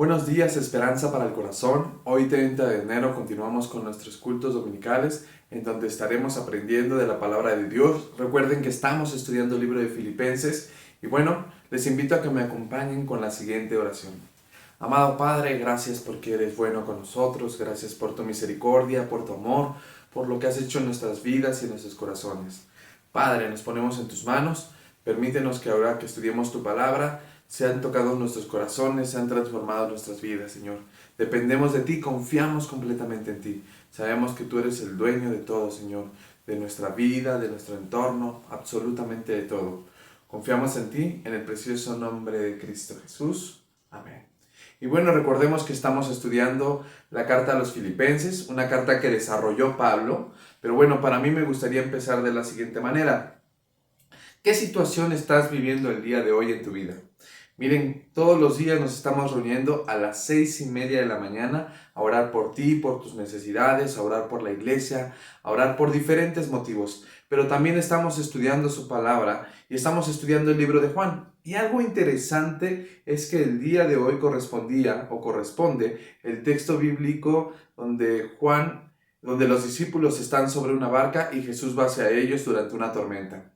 Buenos días, esperanza para el corazón. Hoy 30 de enero continuamos con nuestros cultos dominicales en donde estaremos aprendiendo de la palabra de Dios. Recuerden que estamos estudiando el libro de Filipenses y bueno, les invito a que me acompañen con la siguiente oración. Amado Padre, gracias porque eres bueno con nosotros, gracias por tu misericordia, por tu amor, por lo que has hecho en nuestras vidas y en nuestros corazones. Padre, nos ponemos en tus manos, permítenos que ahora que estudiemos tu palabra, se han tocado nuestros corazones, se han transformado nuestras vidas, Señor. Dependemos de ti, confiamos completamente en ti. Sabemos que tú eres el dueño de todo, Señor, de nuestra vida, de nuestro entorno, absolutamente de todo. Confiamos en ti, en el precioso nombre de Cristo Jesús. Amén. Y bueno, recordemos que estamos estudiando la carta a los Filipenses, una carta que desarrolló Pablo, pero bueno, para mí me gustaría empezar de la siguiente manera. ¿Qué situación estás viviendo el día de hoy en tu vida? Miren, todos los días nos estamos reuniendo a las 6:30 de la mañana a orar por ti, por tus necesidades, a orar por la iglesia, a orar por diferentes motivos. Pero también estamos estudiando su palabra y estamos estudiando el libro de Juan. Y algo interesante es que el día de hoy corresponde el texto bíblico donde los discípulos están sobre una barca y Jesús va hacia ellos durante una tormenta.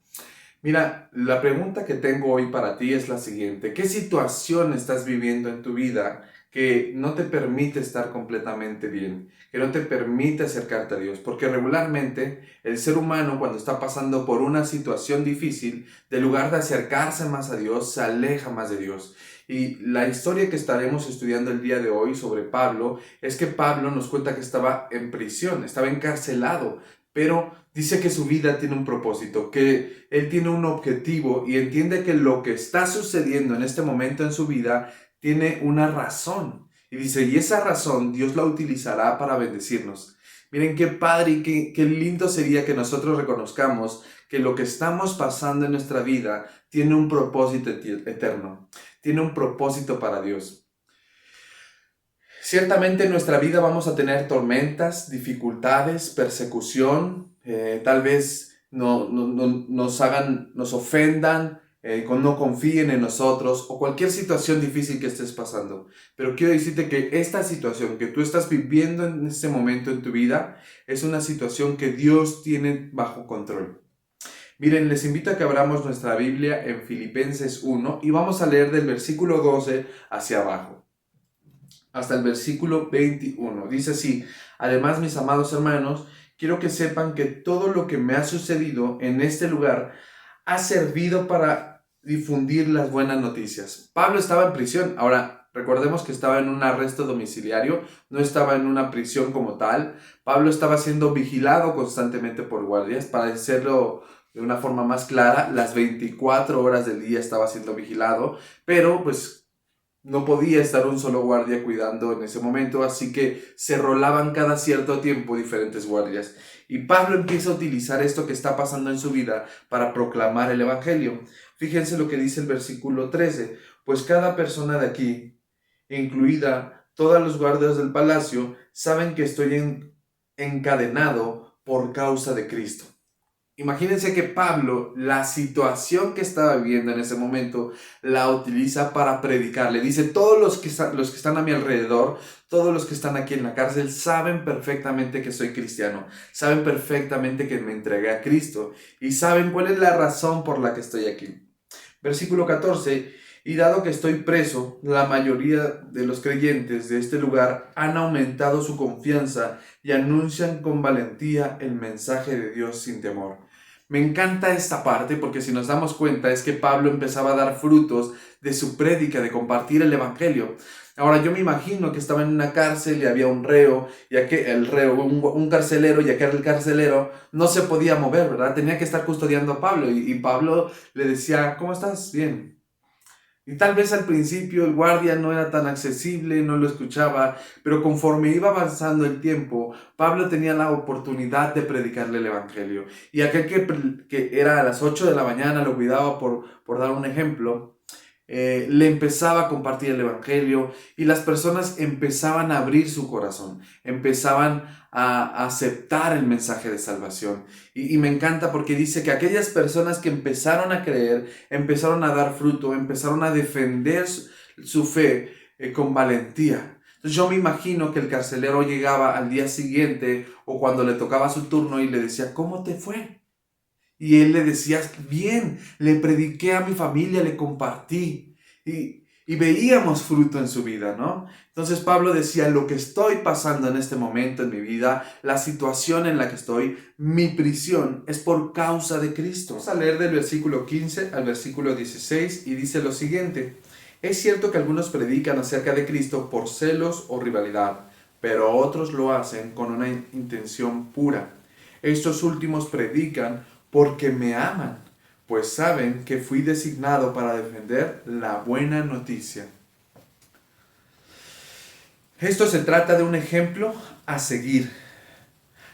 Mira, la pregunta que tengo hoy para ti es la siguiente. ¿Qué situación estás viviendo en tu vida que no te permite estar completamente bien, que no te permite acercarte a Dios? Porque regularmente el ser humano, cuando está pasando por una situación difícil, de lugar de acercarse más a Dios, se aleja más de Dios. Y la historia que estaremos estudiando el día de hoy sobre Pablo es que Pablo nos cuenta que estaba en prisión, estaba encarcelado, pero dice que su vida tiene un propósito, que él tiene un objetivo y entiende que lo que está sucediendo en este momento en su vida tiene una razón. Y dice, y esa razón Dios la utilizará para bendecirnos. Miren qué padre y qué lindo sería que nosotros reconozcamos que lo que estamos pasando en nuestra vida tiene un propósito eterno, tiene un propósito para Dios. Ciertamente en nuestra vida vamos a tener tormentas, dificultades, persecución, tal vez nos ofendan, no confíen en nosotros o cualquier situación difícil que estés pasando. Pero quiero decirte que esta situación que tú estás viviendo en este momento en tu vida es una situación que Dios tiene bajo control. Miren, les invito a que abramos nuestra Biblia en Filipenses 1 y vamos a leer del versículo 12 hacia abajo hasta el versículo 21. Dice así: además, mis amados hermanos, quiero que sepan que todo lo que me ha sucedido en este lugar ha servido para difundir las buenas noticias. Pablo estaba en prisión. Ahora, recordemos que estaba en un arresto domiciliario, no estaba en una prisión como tal. Pablo estaba siendo vigilado constantemente por guardias. Para decirlo de una forma más clara, las 24 horas del día estaba siendo vigilado, pero pues no podía estar un solo guardia cuidando en ese momento, así que se rolaban cada cierto tiempo diferentes guardias. Y Pablo empieza a utilizar esto que está pasando en su vida para proclamar el evangelio. Fíjense lo que dice el versículo 13. Pues cada persona de aquí, incluida todos los guardias del palacio, saben que estoy encadenado por causa de Cristo. Imagínense que Pablo, la situación que estaba viviendo en ese momento, la utiliza para predicar. Le dice, todos los que están a mi alrededor, todos los que están aquí en la cárcel, saben perfectamente que soy cristiano. Saben perfectamente que me entregué a Cristo. Y saben cuál es la razón por la que estoy aquí. Versículo 14. Y dado que estoy preso, la mayoría de los creyentes de este lugar han aumentado su confianza y anuncian con valentía el mensaje de Dios sin temor. Me encanta esta parte porque si nos damos cuenta es que Pablo empezaba a dar frutos de su prédica, de compartir el evangelio. Ahora yo me imagino que estaba en una cárcel y había un reo, un carcelero, y aquel carcelero no se podía mover, ¿verdad? Tenía que estar custodiando a Pablo y Pablo le decía, ¿cómo estás? Bien. Y tal vez al principio el guardia no era tan accesible, no lo escuchaba, pero conforme iba avanzando el tiempo, Pablo tenía la oportunidad de predicarle el evangelio. Y aquel que era a las 8 de la mañana, lo cuidaba por dar un ejemplo, le empezaba a compartir el evangelio y las personas empezaban a abrir su corazón, empezaban a aceptar el mensaje de salvación. Y me encanta porque dice que aquellas personas que empezaron a creer, empezaron a dar fruto, empezaron a defender su fe, con valentía. Entonces yo me imagino que el carcelero llegaba al día siguiente o cuando le tocaba su turno y le decía, ¿cómo te fue? Y él le decía, bien, le prediqué a mi familia, le compartí. Y veíamos fruto en su vida, ¿no? Entonces Pablo decía, lo que estoy pasando en este momento en mi vida, la situación en la que estoy, mi prisión, es por causa de Cristo. Vamos a leer del versículo 15 al versículo 16 y dice lo siguiente. Es cierto que algunos predican acerca de Cristo por celos o rivalidad, pero otros lo hacen con una intención pura. Estos últimos predican porque me aman, pues saben que fui designado para defender la buena noticia. Esto se trata de un ejemplo a seguir.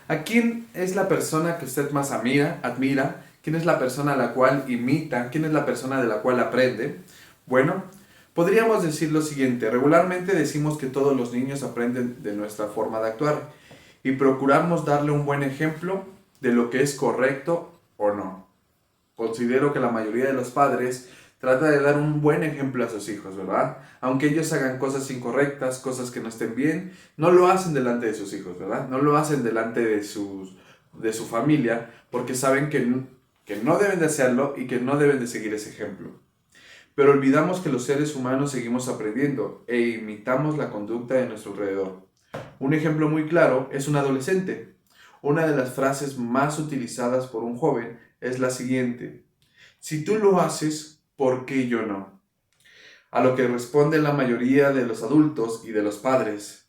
¿A quién es la persona que usted más admira? ¿Quién es la persona a la cual imita? ¿Quién es la persona de la cual aprende? Bueno, podríamos decir lo siguiente. Regularmente decimos que todos los niños aprenden de nuestra forma de actuar y procuramos darle un buen ejemplo de lo que es correcto o no. Considero que la mayoría de los padres trata de dar un buen ejemplo a sus hijos, ¿verdad? Aunque ellos hagan cosas incorrectas, cosas que no estén bien, no lo hacen delante de sus hijos, ¿verdad? No lo hacen delante de su familia porque saben que no deben de hacerlo y que no deben de seguir ese ejemplo. Pero olvidamos que los seres humanos seguimos aprendiendo e imitamos la conducta de nuestro alrededor. Un ejemplo muy claro es un adolescente. Una de las frases más utilizadas por un joven es la siguiente: si tú lo haces, ¿por qué yo no? A lo que responde la mayoría de los adultos y de los padres: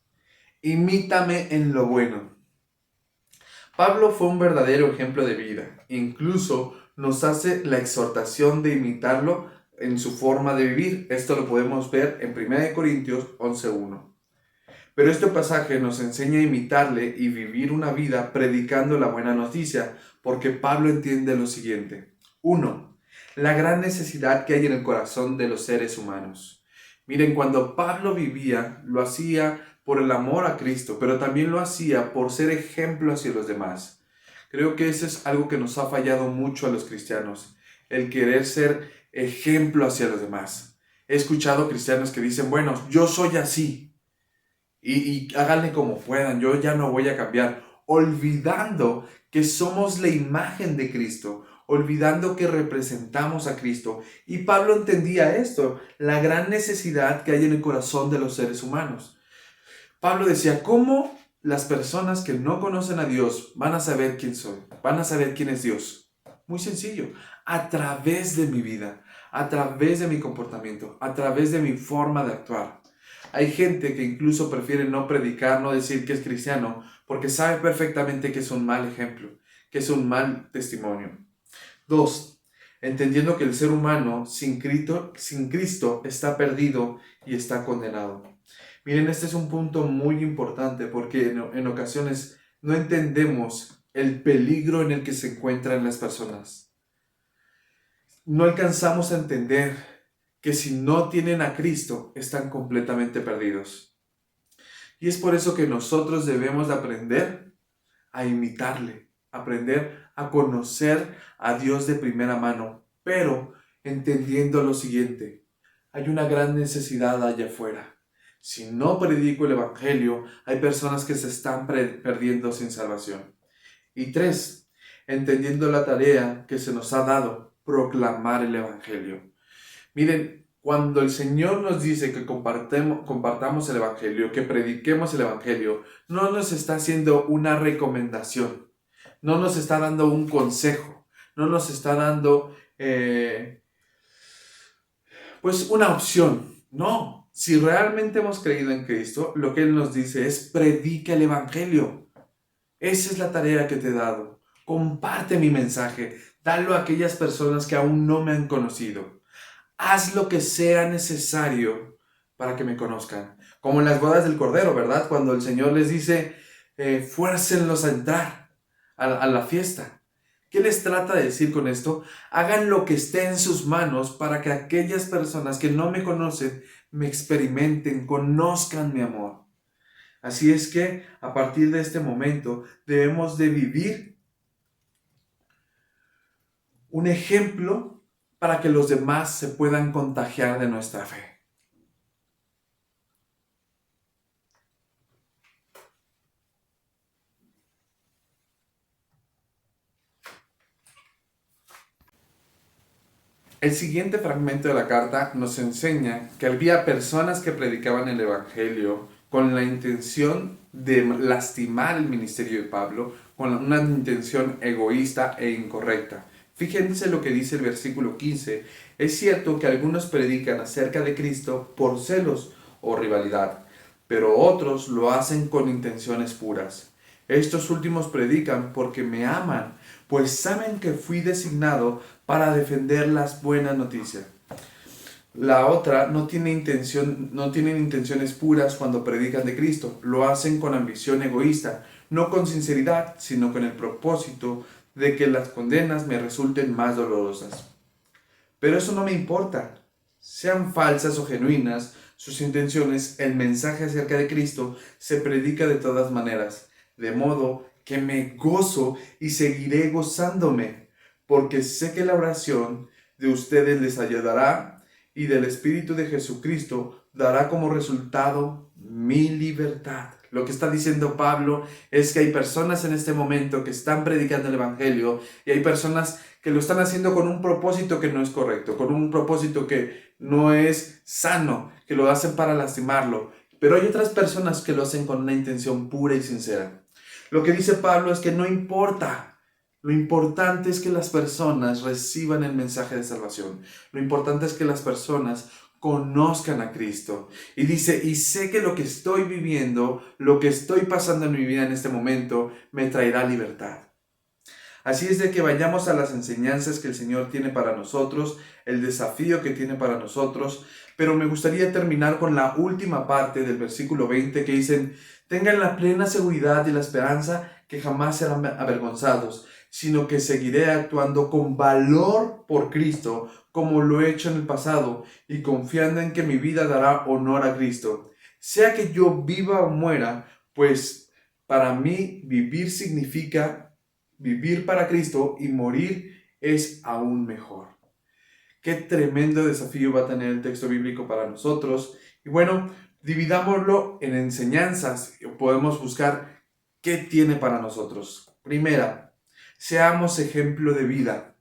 imítame en lo bueno. Pablo fue un verdadero ejemplo de vida. Incluso nos hace la exhortación de imitarlo en su forma de vivir. Esto lo podemos ver en 1 Corintios 11:1. Pero este pasaje nos enseña a imitarle y vivir una vida predicando la buena noticia, porque Pablo entiende lo siguiente. 1. La gran necesidad que hay en el corazón de los seres humanos. Miren, cuando Pablo vivía, lo hacía por el amor a Cristo, pero también lo hacía por ser ejemplo hacia los demás. Creo que eso es algo que nos ha fallado mucho a los cristianos, el querer ser ejemplo hacia los demás. He escuchado cristianos que dicen, bueno, yo soy así. Y háganle como puedan, yo ya no voy a cambiar, olvidando que somos la imagen de Cristo, olvidando que representamos a Cristo. Y Pablo entendía esto, la gran necesidad que hay en el corazón de los seres humanos. Pablo decía, ¿cómo las personas que no conocen a Dios van a saber quién soy? Van a saber quién es Dios. Muy sencillo, a través de mi vida, a través de mi comportamiento, a través de mi forma de actuar. Hay gente que incluso prefiere no predicar, no decir que es cristiano, porque sabe perfectamente que es un mal ejemplo, que es un mal testimonio. 2. Entendiendo que el ser humano sin Cristo está perdido y está condenado. Miren, este es un punto muy importante porque en ocasiones no entendemos el peligro en el que se encuentran las personas. No alcanzamos a entender que si no tienen a Cristo, están completamente perdidos. Y es por eso que nosotros debemos de aprender a imitarle, aprender a conocer a Dios de primera mano, pero entendiendo lo siguiente: hay una gran necesidad allá afuera. Si no predico el Evangelio, hay personas que se están perdiendo sin salvación. Y 3, entendiendo la tarea que se nos ha dado, proclamar el Evangelio. Miren, cuando el Señor nos dice que compartamos el Evangelio, que prediquemos el Evangelio, no nos está haciendo una recomendación, no nos está dando un consejo, no nos está dando pues una opción. No, si realmente hemos creído en Cristo, lo que Él nos dice es: predica el Evangelio. Esa es la tarea que te he dado. Comparte mi mensaje, dalo a aquellas personas que aún no me han conocido. Haz lo que sea necesario para que me conozcan. Como en las bodas del Cordero, ¿verdad? Cuando el Señor les dice, fuércenlos a entrar a la fiesta. ¿Qué les trata de decir con esto? Hagan lo que esté en sus manos para que aquellas personas que no me conocen me experimenten, conozcan mi amor. Así es que a partir de este momento debemos de vivir un ejemplo para que los demás se puedan contagiar de nuestra fe. El siguiente fragmento de la carta nos enseña que había personas que predicaban el Evangelio con la intención de lastimar el ministerio de Pablo, con una intención egoísta e incorrecta. Fíjense lo que dice el versículo 15. Es cierto que algunos predican acerca de Cristo por celos o rivalidad, pero otros lo hacen con intenciones puras. Estos últimos predican porque me aman, pues saben que fui designado para defender las buenas noticias. La otra no tienen intenciones puras cuando predican de Cristo. Lo hacen con ambición egoísta, no con sinceridad, sino con el propósito de que las condenas me resulten más dolorosas. Pero eso no me importa. Sean falsas o genuinas sus intenciones, el mensaje acerca de Cristo se predica de todas maneras, de modo que me gozo y seguiré gozándome, porque sé que la oración de ustedes les ayudará y del Espíritu de Jesucristo dará como resultado mi libertad. Lo que está diciendo Pablo es que hay personas en este momento que están predicando el Evangelio y hay personas que lo están haciendo con un propósito que no es correcto, con un propósito que no es sano, que lo hacen para lastimarlo. Pero hay otras personas que lo hacen con una intención pura y sincera. Lo que dice Pablo es que no importa. Lo importante es que las personas reciban el mensaje de salvación. Lo importante es que las personas conozcan a Cristo. Y dice, y sé que lo que estoy viviendo, lo que estoy pasando en mi vida en este momento, me traerá libertad. Así es de que vayamos a las enseñanzas que el Señor tiene para nosotros, el desafío que tiene para nosotros, pero me gustaría terminar con la última parte del versículo 20 que dicen, tengan la plena seguridad y la esperanza que jamás serán avergonzados, sino que seguiré actuando con valor por Cristo, como lo he hecho en el pasado, y confiando en que mi vida dará honor a Cristo. Sea que yo viva o muera, pues para mí vivir significa vivir para Cristo y morir es aún mejor. Qué tremendo desafío va a tener el texto bíblico para nosotros. Y bueno, dividámoslo en enseñanzas. Podemos buscar qué tiene para nosotros. Primera, seamos ejemplo de vida.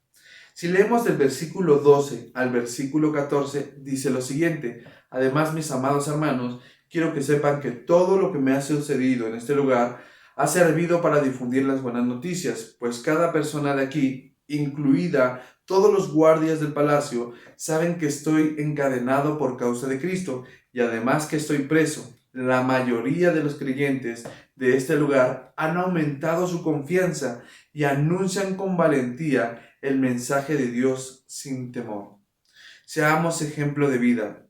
Si leemos del versículo 12 al versículo 14, dice lo siguiente. Además, mis amados hermanos, quiero que sepan que todo lo que me ha sucedido en este lugar ha servido para difundir las buenas noticias, pues cada persona de aquí, incluida todos los guardias del palacio, saben que estoy encadenado por causa de Cristo y además que estoy preso. La mayoría de los creyentes de este lugar han aumentado su confianza y anuncian con valentía el mensaje de Dios sin temor. Seamos ejemplo de vida.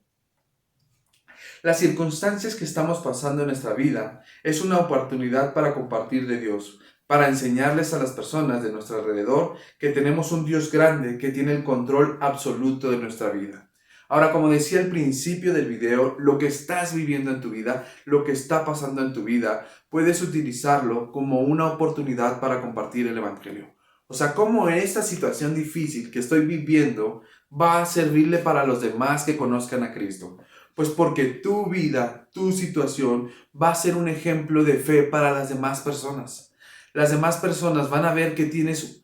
Las circunstancias que estamos pasando en nuestra vida es una oportunidad para compartir de Dios, para enseñarles a las personas de nuestro alrededor que tenemos un Dios grande que tiene el control absoluto de nuestra vida. Ahora, como decía al principio del video, lo que estás viviendo en tu vida, lo que está pasando en tu vida, puedes utilizarlo como una oportunidad para compartir el Evangelio. O sea, cómo esta situación difícil que estoy viviendo va a servirle para los demás que conozcan a Cristo. Pues porque tu vida, tu situación va a ser un ejemplo de fe para las demás personas. Las demás personas van a ver que tienes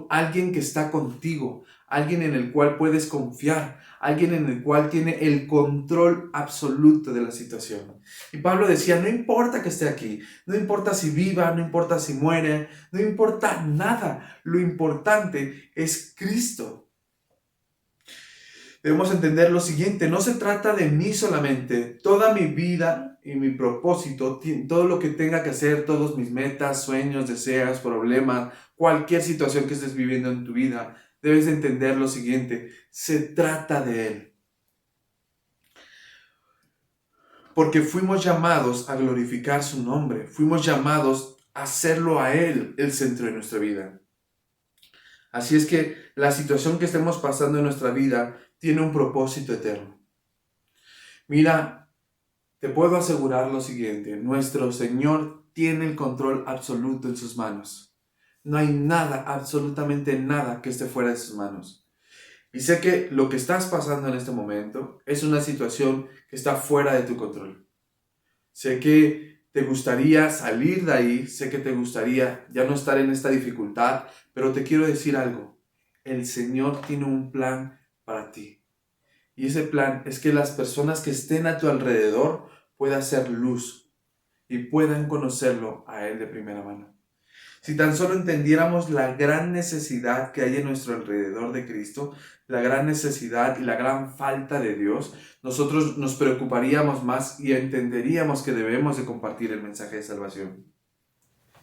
alguien que está contigo, alguien en el cual puedes confiar, alguien en el cual tiene el control absoluto de la situación. Y Pablo decía, no importa que esté aquí, no importa si viva, no importa si muere, no importa nada, lo importante es Cristo. Debemos entender lo siguiente, no se trata de mí solamente, toda mi vida y mi propósito, todo lo que tenga que hacer, todos mis metas, sueños, deseos, problemas, cualquier situación que estés viviendo en tu vida, debes de entender lo siguiente, se trata de Él. Porque fuimos llamados a glorificar su nombre, fuimos llamados a hacerlo a Él el centro de nuestra vida. Así es que la situación que estemos pasando en nuestra vida tiene un propósito eterno. Mira, te puedo asegurar lo siguiente, nuestro Señor tiene el control absoluto en sus manos. No hay nada, absolutamente nada que esté fuera de sus manos. Y sé que lo que estás pasando en este momento es una situación que está fuera de tu control. Sé que te gustaría salir de ahí, sé que te gustaría ya no estar en esta dificultad, pero te quiero decir algo. El Señor tiene un plan para ti. Y ese plan es que las personas que estén a tu alrededor puedan ser luz y puedan conocerlo a Él de primera mano. Si tan solo entendiéramos la gran necesidad que hay en nuestro alrededor de Cristo, la gran necesidad y la gran falta de Dios, nosotros nos preocuparíamos más y entenderíamos que debemos de compartir el mensaje de salvación.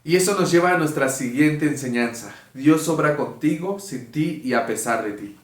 Y eso nos lleva a nuestra siguiente enseñanza. Dios obra contigo, sin ti y a pesar de ti.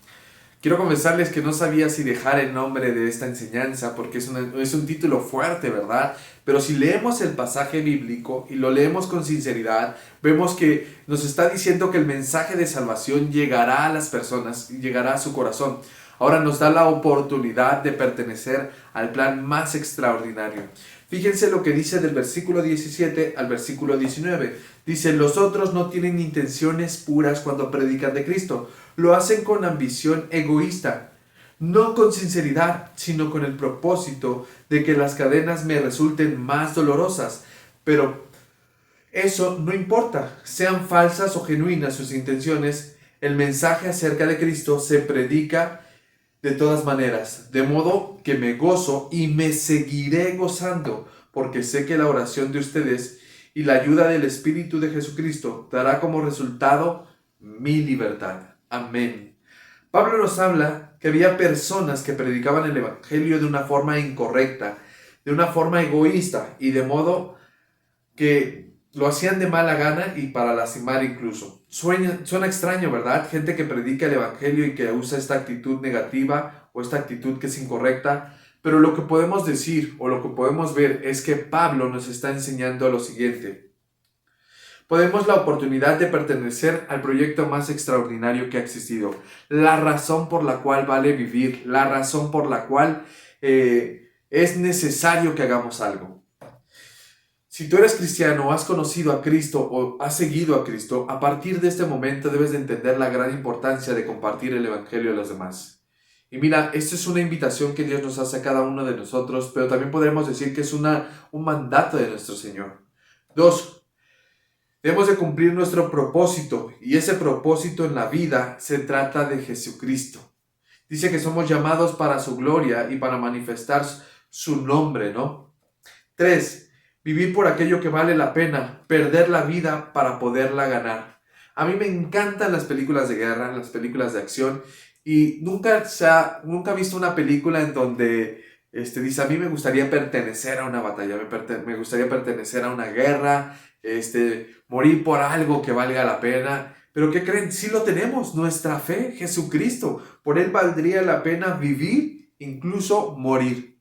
Quiero confesarles que no sabía si dejar el nombre de esta enseñanza porque es un título fuerte, ¿verdad? Pero si leemos el pasaje bíblico y lo leemos con sinceridad, vemos que nos está diciendo que el mensaje de salvación llegará a las personas y llegará a su corazón. Ahora nos da la oportunidad de pertenecer al plan más extraordinario. Fíjense lo que dice del versículo 17 al versículo 19. Dice, los otros no tienen intenciones puras cuando predican de Cristo. Lo hacen con ambición egoísta, no con sinceridad, sino con el propósito de que las cadenas me resulten más dolorosas. Pero eso no importa, sean falsas o genuinas sus intenciones, el mensaje acerca de Cristo se predica de todas maneras, de modo que me gozo y me seguiré gozando, porque sé que la oración de ustedes y la ayuda del Espíritu de Jesucristo dará como resultado mi libertad. Amén. Pablo nos habla que había personas que predicaban el Evangelio de una forma incorrecta, de una forma egoísta y de modo que lo hacían de mala gana y para lastimar incluso. Suena extraño, ¿verdad? Gente que predica el Evangelio y que usa esta actitud negativa o esta actitud que es incorrecta. Pero lo que podemos decir o lo que podemos ver es que Pablo nos está enseñando lo siguiente. Podemos la oportunidad de pertenecer al proyecto más extraordinario que ha existido. La razón por la cual vale vivir, la razón por la cual es necesario que hagamos algo. Si tú eres cristiano, has conocido a Cristo o has seguido a Cristo, a partir de este momento debes de entender la gran importancia de compartir el Evangelio a los demás. Y mira, esto es una invitación que Dios nos hace a cada uno de nosotros, pero también podremos decir que es un mandato de nuestro Señor. 2. Debemos de cumplir nuestro propósito, y ese propósito en la vida se trata de Jesucristo. Dice que somos llamados para su gloria y para manifestar su nombre, ¿no? 3. Vivir por aquello que vale la pena, perder la vida para poderla ganar. A mí me encantan las películas de guerra, las películas de acción, y nunca he visto una película en donde dice, a mí me gustaría pertenecer a una batalla, me gustaría pertenecer a una guerra, morir por algo que valga la pena. Pero ¿qué creen? Sí lo tenemos, nuestra fe, Jesucristo. Por Él valdría la pena vivir, incluso morir.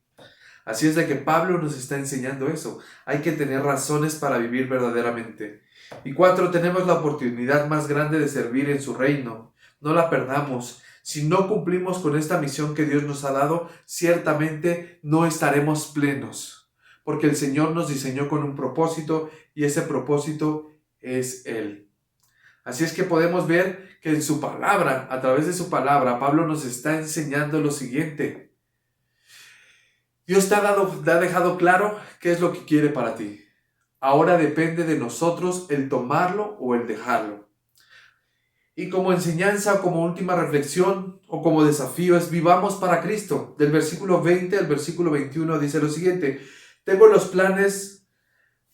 Así es de que Pablo nos está enseñando eso. Hay que tener razones para vivir verdaderamente. Y 4, tenemos la oportunidad más grande de servir en su reino. No la perdamos. Si no cumplimos con esta misión que Dios nos ha dado, ciertamente no estaremos plenos. Porque el Señor nos diseñó con un propósito y ese propósito es Él. Así es que podemos ver que en su palabra, a través de su palabra, Pablo nos está enseñando lo siguiente. Dios te ha dejado claro qué es lo que quiere para ti. Ahora depende de nosotros el tomarlo o el dejarlo. Y como enseñanza, como última reflexión o como desafío es vivamos para Cristo. Del versículo 20 al versículo 21 dice lo siguiente.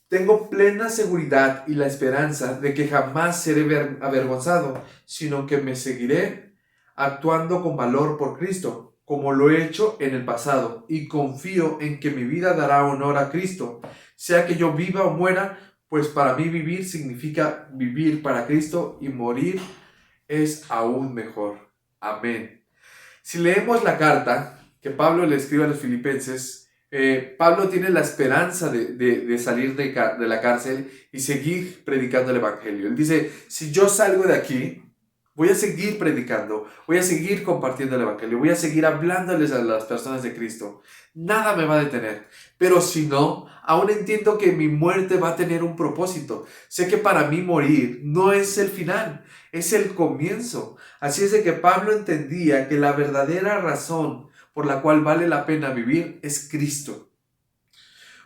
Tengo plena seguridad y la esperanza de que jamás seré avergonzado, sino que me seguiré actuando con valor por Cristo, como lo he hecho en el pasado, y confío en que mi vida dará honor a Cristo. Sea que yo viva o muera, pues para mí vivir significa vivir para Cristo y morir es aún mejor. Amén. Si leemos la carta que Pablo le escribe a los filipenses, Pablo tiene la esperanza de salir de la cárcel y seguir predicando el Evangelio. Él dice, si yo salgo de aquí, voy a seguir predicando, voy a seguir compartiendo el Evangelio, voy a seguir hablándoles a las personas de Cristo. Nada me va a detener. Pero si no, aún entiendo que mi muerte va a tener un propósito. Sé que para mí morir no es el final, es el comienzo. Así es de que Pablo entendía que la verdadera razón por la cual vale la pena vivir es Cristo.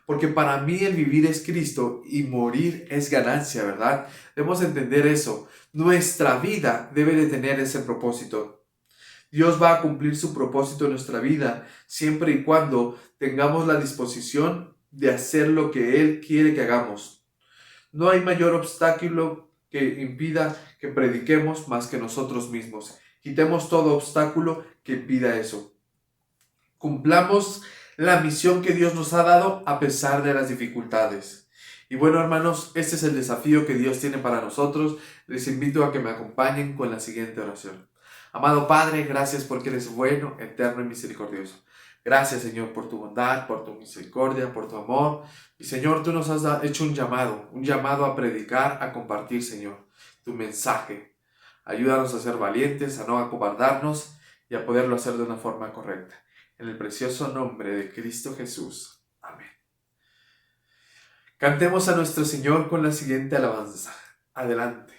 Porque para mí el vivir es Cristo y morir es ganancia, ¿verdad? Debemos entender eso. Nuestra vida debe de tener ese propósito. Dios va a cumplir su propósito en nuestra vida siempre y cuando tengamos la disposición de hacer lo que Él quiere que hagamos. No hay mayor obstáculo que impida que prediquemos más que nosotros mismos. Quitemos todo obstáculo que impida eso. Cumplamos la misión que Dios nos ha dado a pesar de las dificultades. Y bueno, hermanos, este es el desafío que Dios tiene para nosotros. Les invito a que me acompañen con la siguiente oración. Amado Padre, gracias porque eres bueno, eterno y misericordioso. Gracias, Señor, por tu bondad, por tu misericordia, por tu amor. Y Señor, tú nos has hecho un llamado a predicar, a compartir, Señor, tu mensaje. Ayúdanos a ser valientes, a no acobardarnos y a poderlo hacer de una forma correcta. En el precioso nombre de Cristo Jesús. Amén. Cantemos a nuestro Señor con la siguiente alabanza. Adelante.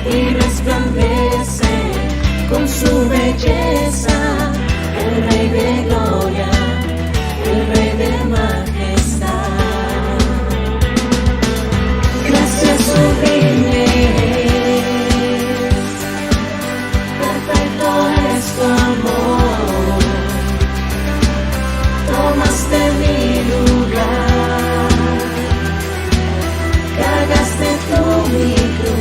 Y resplandece con su belleza, el Rey de gloria, el Rey de majestad. Gracias sublime, perfecto es tu amor, tomaste mi lugar, cargaste tú mi cruz.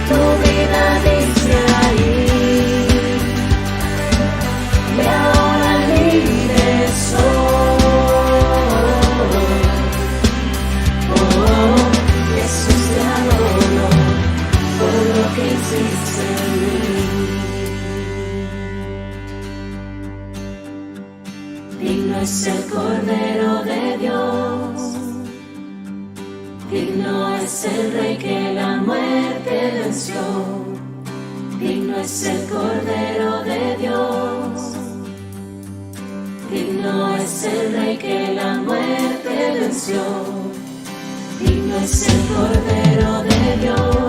Tu vida dice ahí, y ahora libre soy. Oh, Jesús, te adoro por lo que hiciste en mí. Digno es el Cordero de Dios, digno es el Rey que la muerte venció, digno es el Cordero de Dios, digno es el Rey que la muerte venció, digno es el Cordero de Dios.